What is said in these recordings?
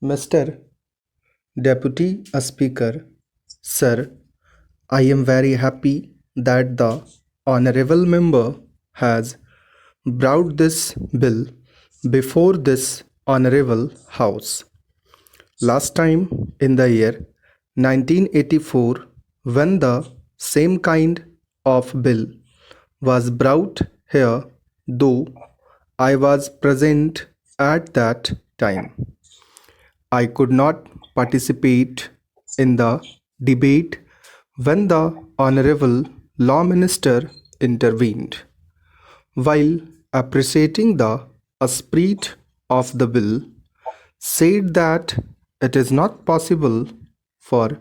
Mr. Deputy Speaker, Sir, I am very happy that the Honorable Member has brought this bill before this Honorable House. Last time in the year 1984, when the same kind of bill was brought here, though I was present at that time, I could not participate in the debate when the Honorable Law Minister intervened. While appreciating the spirit of the bill, said that it is not possible for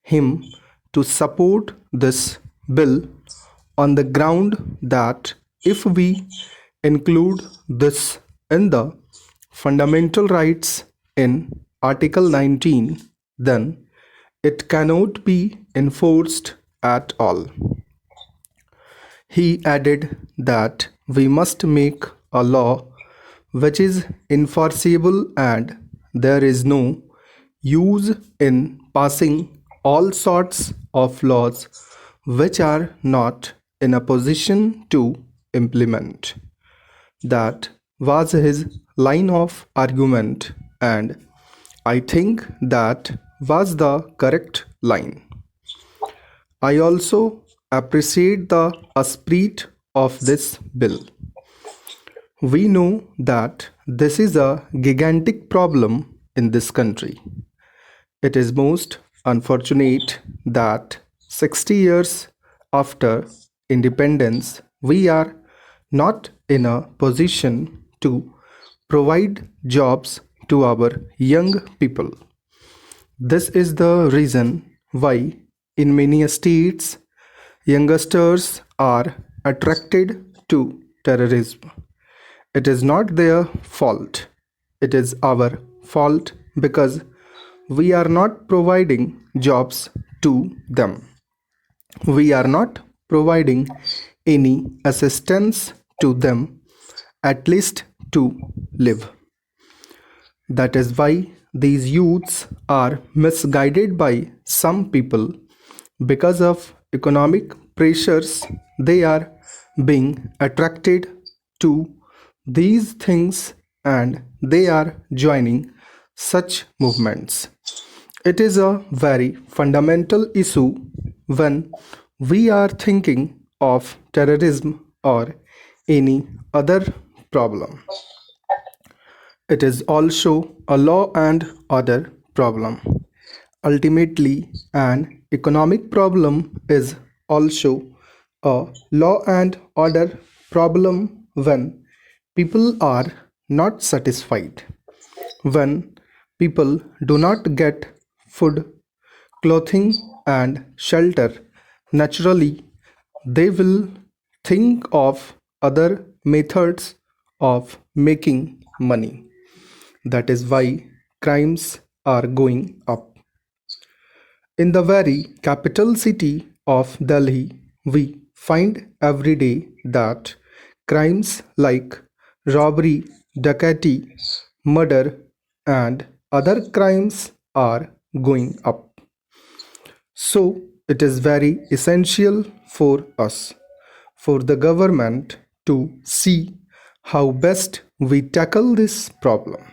him to support this bill on the ground that if we include this in the fundamental rights in Article 19, then it cannot be enforced at all. He added that we must make a law which is enforceable and there is no use in passing all sorts of laws which are not in a position to implement. That was his line of argument, and I think that was the correct line. I also appreciate the spirit of this bill. We know that this is a gigantic problem in this country. It is most unfortunate that 60 years after independence, we are not in a position to provide jobs to our young people. This is the reason why in many states youngsters are attracted to terrorism. It is not their fault. It is our fault because we are not providing jobs to them. We are not providing any assistance to them, at least to live. That is why these youths are misguided by some people because of economic pressures. They are being attracted to these things and they are joining such movements. It is a very fundamental issue when we are thinking of terrorism or any other problem. It is also a law and order problem. Ultimately, an economic problem is also a law and order problem when people are not satisfied, when people do not get food, clothing, and shelter. Naturally, they will think of other methods of making money. That is why crimes are going up. In the very capital city of Delhi, we find every day that crimes like robbery, dacoity, murder, and other crimes are going up. So, it is very essential for us, for the government to see how best we tackle this problem.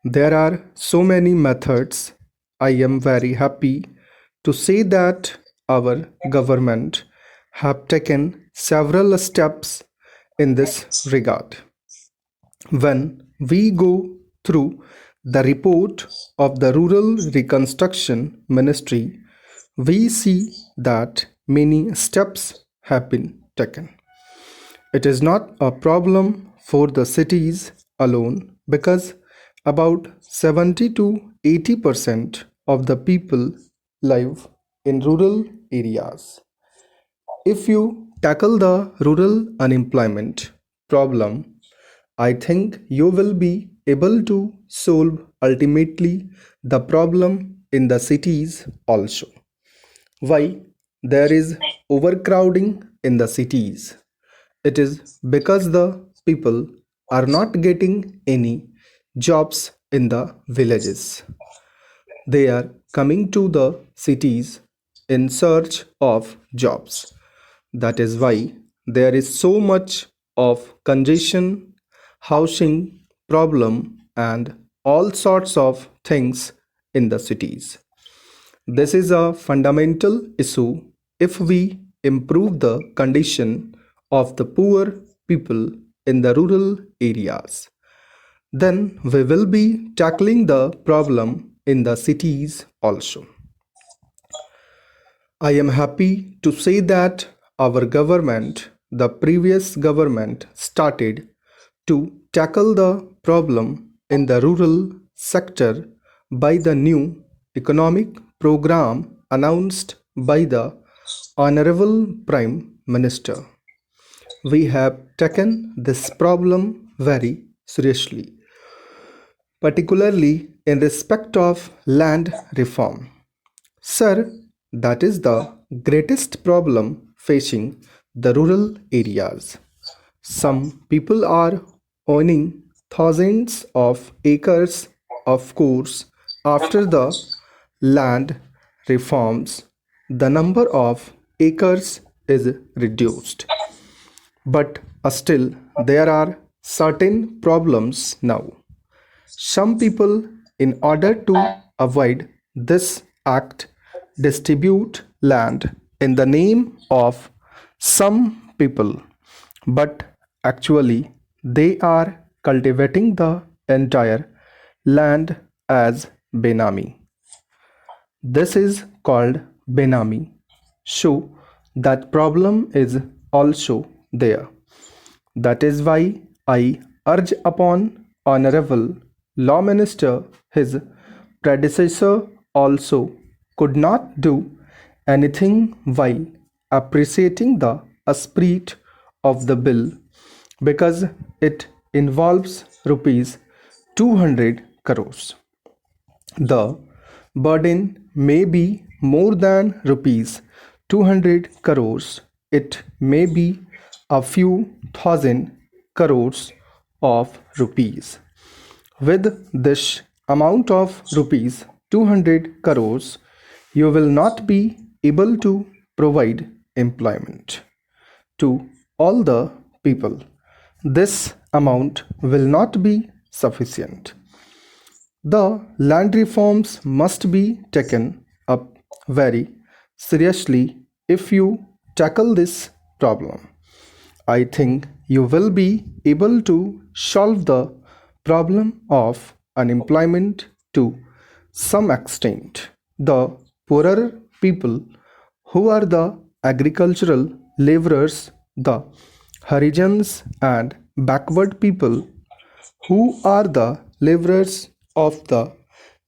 There are so many methods. I am very happy to say that our government have taken several steps in this regard. When we go through the report of the Rural Reconstruction Ministry, we see that many steps have been taken. It is not a problem for the cities alone because about 70 to 80% of the people live in rural areas. If you tackle the rural unemployment problem, I think you will be able to solve ultimately the problem in the cities also. Why there is overcrowding in the cities? It is because the people are not getting any jobs in the villages. They are coming to the cities in search of jobs. That is why there is so much of congestion, housing problem, and all sorts of things in the cities. This is a fundamental issue. If we improve the condition of the poor people in the rural areas, then we will be tackling the problem in the cities also. I am happy to say that our government, the previous government, started to tackle the problem in the rural sector by the new economic program announced by the Honorable Prime Minister. We have taken this problem very seriously, particularly in respect of land reform. Sir, that is the greatest problem facing the rural areas. Some people are owning thousands of acres. Of course, after the land reforms, the number of acres is reduced. But still, there are certain problems now. Some people, in order to avoid this act, distribute land in the name of some people, but actually they are cultivating the entire land as Benami. This is called Benami. So that problem is also there. That is why I urge upon Honorable Law Minister, his predecessor also could not do anything while appreciating the spirit of the bill because it involves rupees 200 crores. The burden may be more than rupees 200 crores. It may be a few thousand crores of rupees. With this amount of rupees 200 crores, you will not be able to provide employment to all the people. This amount will not be sufficient. The land reforms must be taken up very seriously if you tackle this problem. I think you will be able to solve the problem of unemployment to some extent. The poorer people who are the agricultural laborers, the Harijans and backward people who are the laborers of the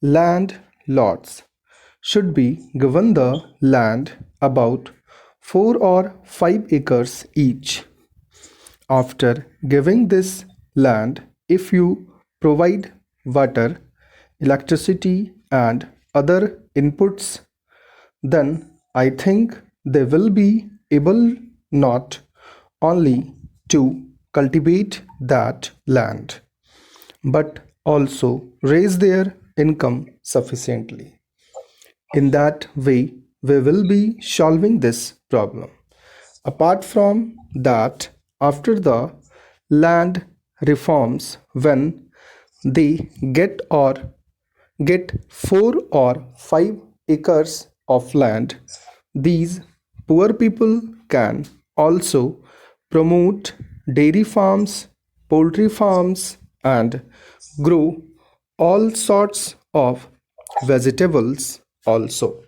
landlords should be given the land about 4 or 5 acres each. After giving this land, if you provide water, electricity, and other inputs, then I think they will be able not only to cultivate that land but also raise their income sufficiently. In that way, we will be solving this problem. Apart from that, after the land reforms, when they get 4 or 5 acres of land, these poor people can also promote dairy farms, poultry farms, and grow all sorts of vegetables also.